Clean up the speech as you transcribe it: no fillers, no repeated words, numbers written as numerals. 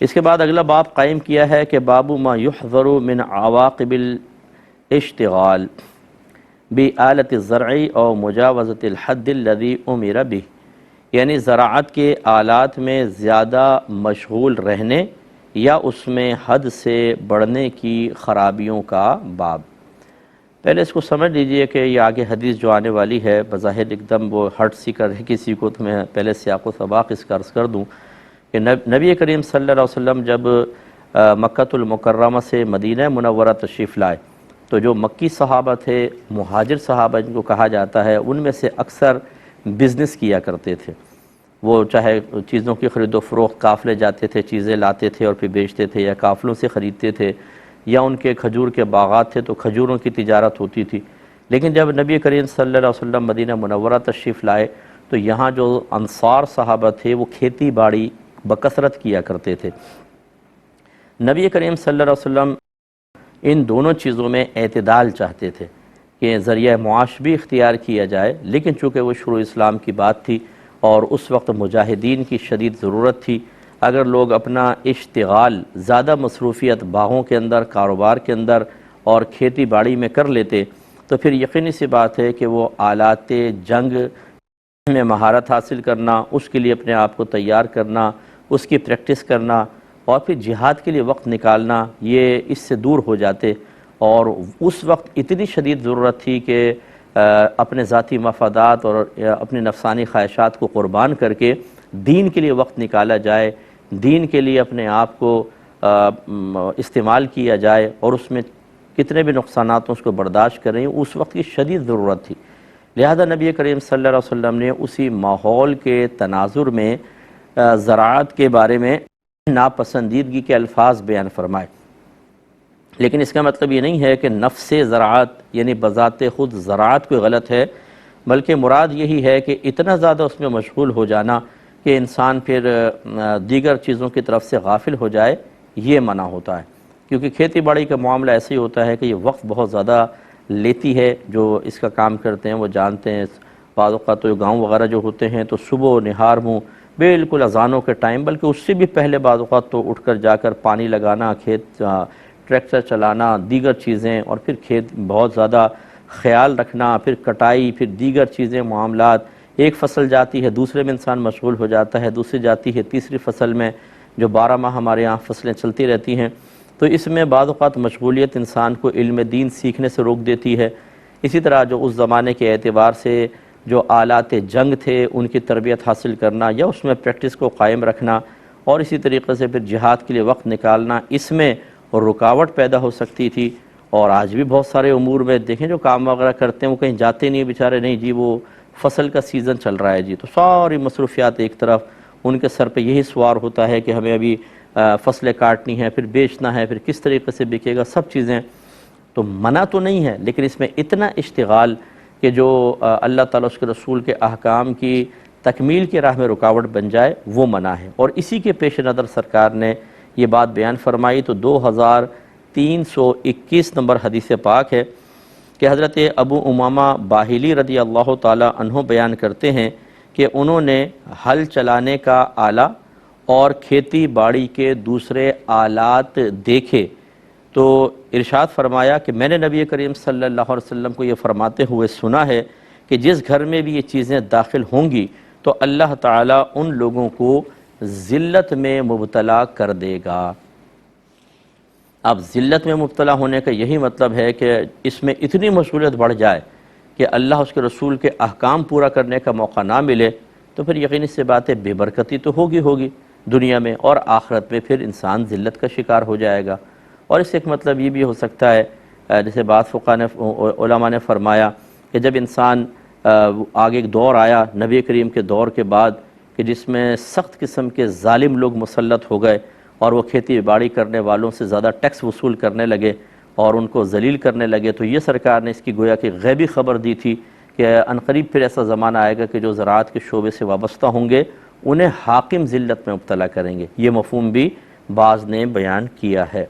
اس کے بعد اگلا باب قائم کیا ہے کہ باب ما یحذر من عواقب الاشتغال بآلة الزرع او مجاوزة الحد الذي امر به، یعنی زراعت کے آلات میں زیادہ مشغول رہنے یا اس میں حد سے بڑھنے کی خرابیوں کا باب۔ پہلے اس کو سمجھ لیجئے کہ یہ آگے حدیث جو آنے والی ہے بظاہر ایک دم وہ ہٹ سی کر ہے کسی کو، تو میں پہلے سیاق و سباق اس کا عرض کر دوں کہ نبی کریم صلی اللہ علیہ وسلم جب مکۃ المکرمہ سے مدینہ منورہ تشریف لائے تو جو مکی صحابہ تھے، مہاجر صحابہ جن کو کہا جاتا ہے، ان میں سے اکثر بزنس کیا کرتے تھے۔ وہ چاہے چیزوں کی خرید و فروخت، قافلے جاتے تھے، چیزیں لاتے تھے اور پھر بیچتے تھے، یا قافلوں سے خریدتے تھے، یا ان کے کھجور کے باغات تھے تو کھجوروں کی تجارت ہوتی تھی۔ لیکن جب نبی کریم صلی اللہ علیہ وسلم مدینہ منورہ تشریف لائے تو یہاں جو انصار صحابہ تھے وہ کھیتی باڑی بکثرت کیا کرتے تھے۔ نبی کریم صلی اللہ علیہ وسلم ان دونوں چیزوں میں اعتدال چاہتے تھے کہ ذریعہ معاش بھی اختیار کیا جائے، لیکن چونکہ وہ شروع اسلام کی بات تھی اور اس وقت مجاہدین کی شدید ضرورت تھی، اگر لوگ اپنا اشتغال زیادہ مصروفیت باغوں کے اندر، کاروبار کے اندر اور کھیتی باڑی میں کر لیتے تو پھر یقینی سی بات ہے کہ وہ آلات جنگ میں مہارت حاصل کرنا، اس کے لیے اپنے آپ کو تیار کرنا، اس کی پریکٹس کرنا اور پھر جہاد کے لیے وقت نکالنا، یہ اس سے دور ہو جاتے۔ اور اس وقت اتنی شدید ضرورت تھی کہ اپنے ذاتی مفادات اور اپنی نفسانی خواہشات کو قربان کر کے دین کے لیے وقت نکالا جائے، دین کے لیے اپنے آپ کو استعمال کیا جائے، اور اس میں کتنے بھی نقصانات اس کو برداشت کریں، اس وقت کی شدید ضرورت تھی۔ لہذا نبی کریم صلی اللہ علیہ وسلم نے اسی ماحول کے تناظر میں زراعت کے بارے میں ناپسندیدگی کے الفاظ بیان فرمائے۔ لیکن اس کا مطلب یہ نہیں ہے کہ نفس زراعت یعنی بذات خود زراعت کوئی غلط ہے، بلکہ مراد یہی ہے کہ اتنا زیادہ اس میں مشغول ہو جانا کہ انسان پھر دیگر چیزوں کی طرف سے غافل ہو جائے، یہ منع ہوتا ہے۔ کیونکہ کھیتی باڑی کا معاملہ ایسے ہی ہوتا ہے کہ یہ وقت بہت زیادہ لیتی ہے، جو اس کا کام کرتے ہیں وہ جانتے ہیں۔ بعض اوقات تو گاؤں وغیرہ جو ہوتے ہیں تو صبح و نہار منہ بالکل اذانوں کے ٹائم، بلکہ اس سے بھی پہلے بعض اوقات تو اٹھ کر جا کر پانی لگانا، کھیت ٹریکٹر چلانا، دیگر چیزیں، اور پھر کھیت بہت زیادہ خیال رکھنا، پھر کٹائی، پھر دیگر چیزیں، معاملات۔ ایک فصل جاتی ہے دوسرے میں انسان مشغول ہو جاتا ہے، دوسری جاتی ہے تیسری فصل میں، جو 12 ماہ ہمارے یہاں فصلیں چلتی رہتی ہیں، تو اس میں بعض اوقات مشغولیت انسان کو علم دین سیکھنے سے روک دیتی ہے۔ اسی طرح جو اس زمانے کے اعتبار سے جو آلات جنگ تھے ان کی تربیت حاصل کرنا یا اس میں پریکٹس کو قائم رکھنا، اور اسی طریقے سے پھر جہاد کے لیے وقت نکالنا، اس میں رکاوٹ پیدا ہو سکتی تھی۔ اور آج بھی بہت سارے امور میں دیکھیں جو کام وغیرہ کرتے ہیں وہ کہیں جاتے نہیں بیچارے، نہیں جی وہ فصل کا سیزن چل رہا ہے جی، تو ساری مصروفیات ایک طرف، ان کے سر پہ یہی سوار ہوتا ہے کہ ہمیں ابھی فصلیں کاٹنی ہیں، پھر بیچنا ہے، پھر کس طریقے سے بکے گا، سب چیزیں۔ تو منع تو نہیں ہے، لیکن اس میں اتنا اشتغال کہ جو اللہ تعالیٰ اس کے رسول کے احکام کی تکمیل کی راہ میں رکاوٹ بن جائے، وہ منع ہے۔ اور اسی کے پیش نظر سرکار نے یہ بات بیان فرمائی۔ تو 2321 نمبر حدیث پاک ہے کہ حضرت ابو امامہ باہلی رضی اللہ تعالیٰ عنہ بیان کرتے ہیں کہ انہوں نے ہل چلانے کا آلہ اور کھیتی باڑی کے دوسرے آلات دیکھے تو ارشاد فرمایا کہ میں نے نبی کریم صلی اللہ علیہ وسلم کو یہ فرماتے ہوئے سنا ہے کہ جس گھر میں بھی یہ چیزیں داخل ہوں گی تو اللہ تعالیٰ ان لوگوں کو ذلت میں مبتلا کر دے گا۔ اب ذلت میں مبتلا ہونے کا یہی مطلب ہے کہ اس میں اتنی مشغولیت بڑھ جائے کہ اللہ اس کے رسول کے احکام پورا کرنے کا موقع نہ ملے، تو پھر یقینی سی بات ہے بے برکتی تو ہوگی دنیا میں، اور آخرت میں پھر انسان ذلت کا شکار ہو جائے گا۔ اور اس سے ایک مطلب یہ بھی ہو سکتا ہے، جیسے بعض فقہاء نے علماء نے فرمایا کہ جب انسان آگے ایک دور آیا نبی کریم کے دور کے بعد کہ جس میں سخت قسم کے ظالم لوگ مسلط ہو گئے اور وہ کھیتی باڑی کرنے والوں سے زیادہ ٹیکس وصول کرنے لگے اور ان کو ذلیل کرنے لگے، تو یہ سرکار نے اس کی گویا کہ غیبی خبر دی تھی کہ عنقریب پھر ایسا زمانہ آئے گا کہ جو زراعت کے شعبے سے وابستہ ہوں گے انہیں حاکم ذلت میں مبتلا کریں گے۔ یہ مفہوم بھی بعض نے بیان کیا ہے۔